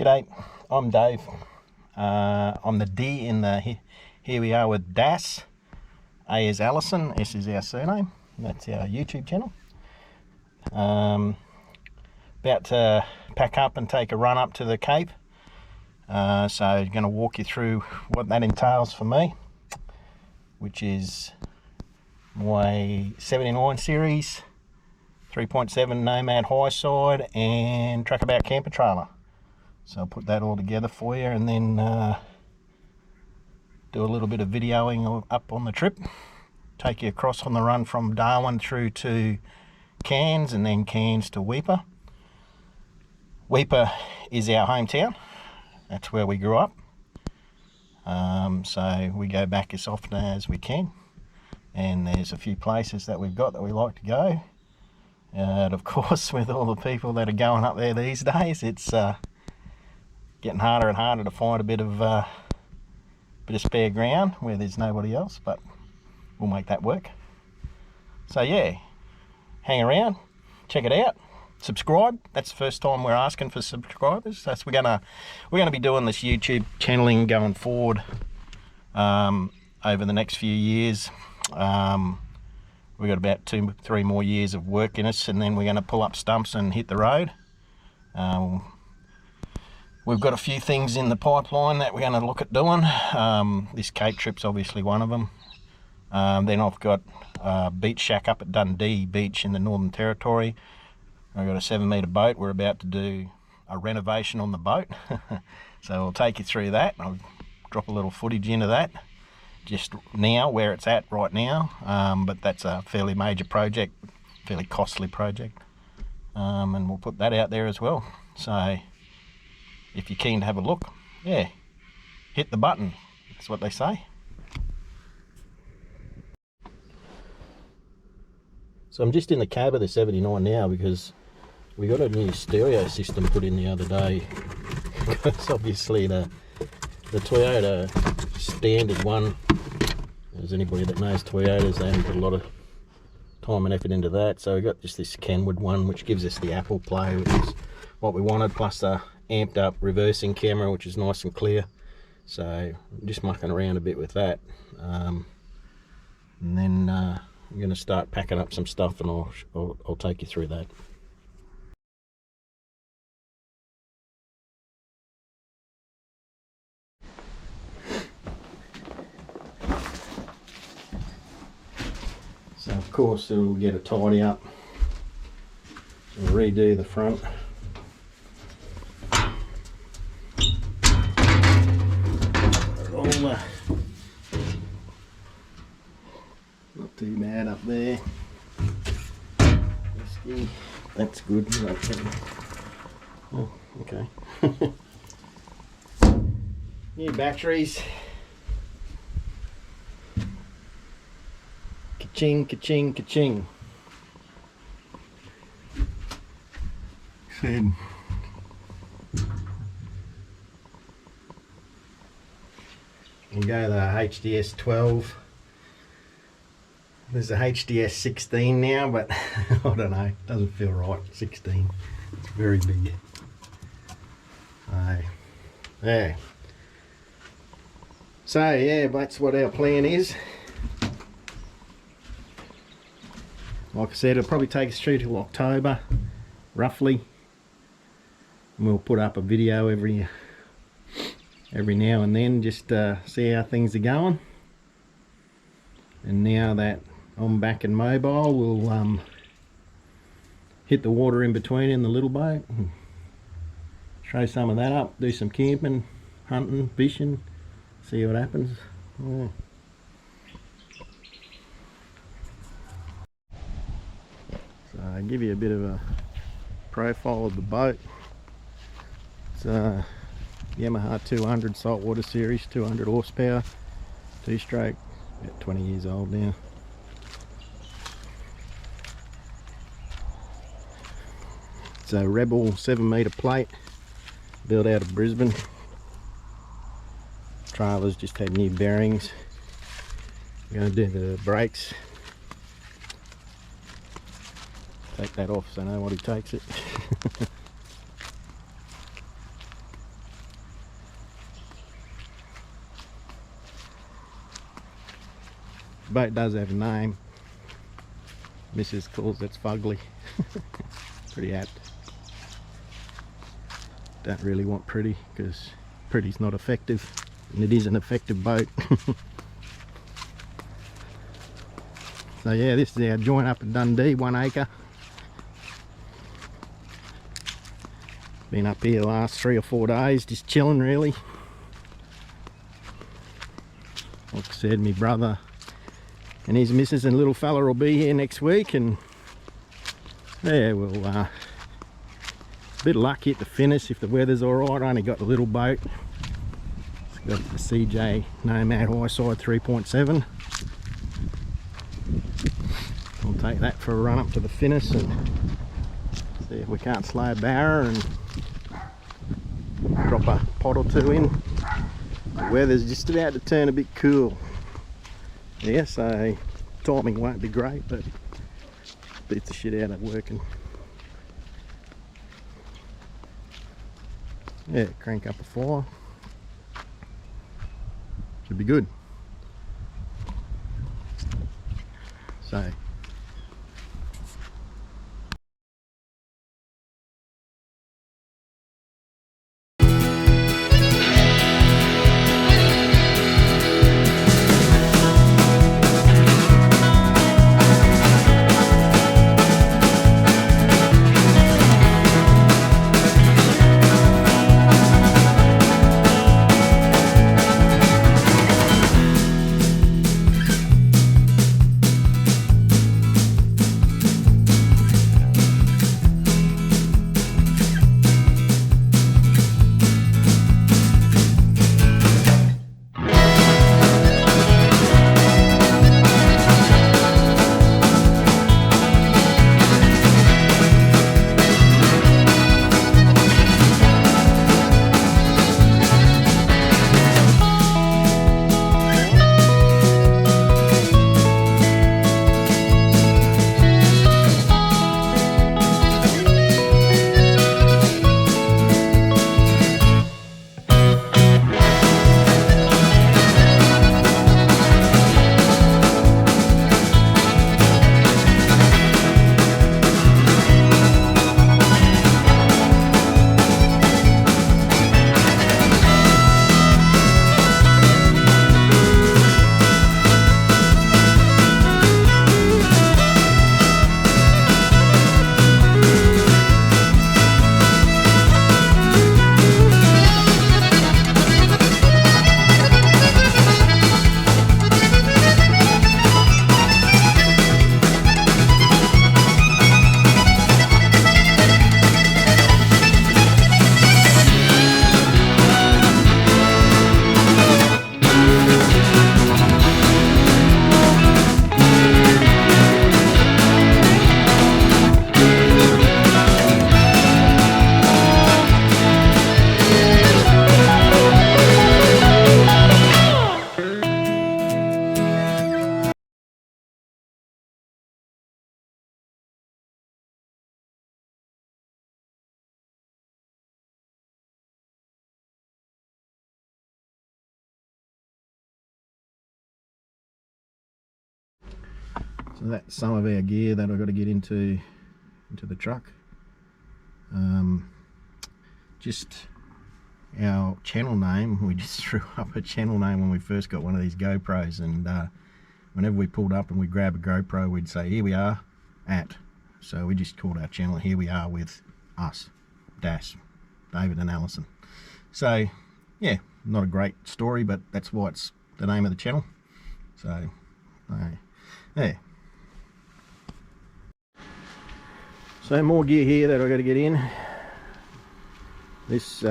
G'day, I'm Dave. I'm the D in the, here we are with Das. A is Allison, S is our surname. That's our YouTube channel. About to pack up and take a run up to the Cape. So I'm going to walk you through what that entails for me, which is my 79 series, 3.7 Nomad high side and Trackabout camper trailer. So I'll put that all together for you and then do a little bit of videoing up on the trip. Take you across on the run from Darwin through to Cairns and then Cairns to Weipa. Weipa is our hometown. That's where we grew up. So we go back as often as we can. And there's a few places that we've got that we like to go. And of course, with all the people that are going up there these days, it's getting harder and harder to find a bit of spare ground where there's nobody else, but we'll make that work. So yeah, hang around, check it out, subscribe. That's the first time we're asking for subscribers. So we're gonna be doing this YouTube channeling going forward over the next few years. We've got about 2-3 more years of work in us, and then we're going to pull up stumps and hit the road. We've got a few things in the pipeline that we're going to look at doing. This Cape trip's obviously one of them. Then I've got a beach shack up at Dundee Beach in the Northern Territory. I've got a 7-metre boat. We're about to do a renovation on the boat. So I'll take you through that. I'll drop a little footage into that just now, where it's at right now. But that's a fairly major project, fairly costly project. And we'll put that out there as well. So if you're keen to have a look, yeah, hit the button. That's what they say. So I'm just in the cab of the 79 now because we got a new stereo system put in the other day. It's obviously the Toyota standard one. As anybody that knows Toyotas, they haven't put a lot of time and effort into that. So we got just this Kenwood one, which gives us the Apple Play, which is what we wanted, plus a amped up reversing camera, which is nice and clear. So I'm just mucking around a bit with that, and then I'm going to start packing up some stuff, and I'll take you through that. So of course it'll get a tidy up and redo the front. Not too bad up there. That's good. Oh, okay. New batteries. Ka-ching, ka-ching, ka-ching. Said. We'll go the HDS 12. There's a HDS 16 now, but I don't know, it doesn't feel right. 16, it's very big. Yeah. So yeah, that's what our plan is. Like I said, it'll probably take us through till October, roughly. And we'll put up a video every now and then, just see how things are going. And now that I'm back and mobile, we'll hit the water in between in the little boat and show some of that up, do some camping, hunting, fishing, see what happens. Yeah. So I'll give you a bit of a profile of the boat. It's Yamaha 200 saltwater series, 200 horsepower, 2-stroke, about 20 years old now. It's a Rebel 7-metre plate, built out of Brisbane. Trailer's just had new bearings. I'm going to do the brakes. Take that off so nobody takes it. boat does have a name. Mrs. calls it fugly. Pretty apt. Don't really want pretty, because pretty's not effective, and it is an effective boat. So yeah, this is our joint up at Dundee, 1 acre. Been up here the last 3 or 4 days, just chilling really. Like I said, my brother and his missus and little fella will be here next week, and yeah, we'll a bit of luck here to finish if the weather's alright. I only got the little boat. It's got the Seajay Nomad high side 3.7. We'll take that for a run up to the finish and see if we can't slow a barra and drop a pot or 2 in. The weather's just about to turn a bit cool. Yeah, so timing won't be great, but beats the shit out of working. Yeah, crank up a fire. Should be good. So that's some of our gear that I've got to get into the truck. Just our channel name, we just threw up a channel name when we first got one of these GoPros, and whenever we pulled up and we grab a GoPro, we'd say, here we are at. So we just called our channel, here we are with us, Das, David and Alison. So yeah, not a great story, but that's why it's the name of the channel. So yeah. So more gear here that I've got to get in. This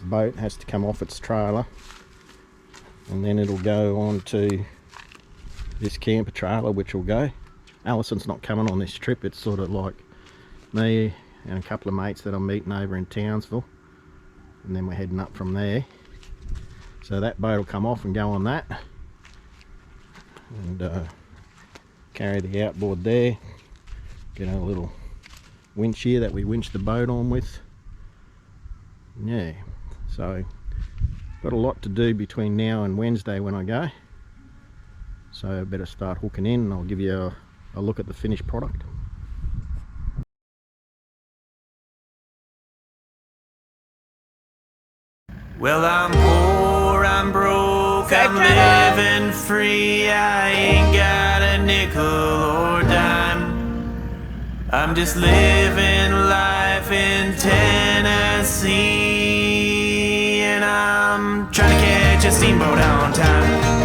boat has to come off its trailer, and then it'll go on to this camper trailer, which will go. Alison's not coming on this trip. It's sort of like me and a couple of mates that I'm meeting over in Townsville, and then we're heading up from there. So that boat will come off and go on that, and carry the outboard there. Get a little winch here that we winch the boat on with. Yeah, so got a lot to do between now and Wednesday when I go. So I better start hooking in and I'll give you a look at the finished product. Well, I'm poor, I'm broke, I'm living free. I ain't got a nickel or dime. I'm just living life in Tennessee, and I'm trying to catch a steamboat on time.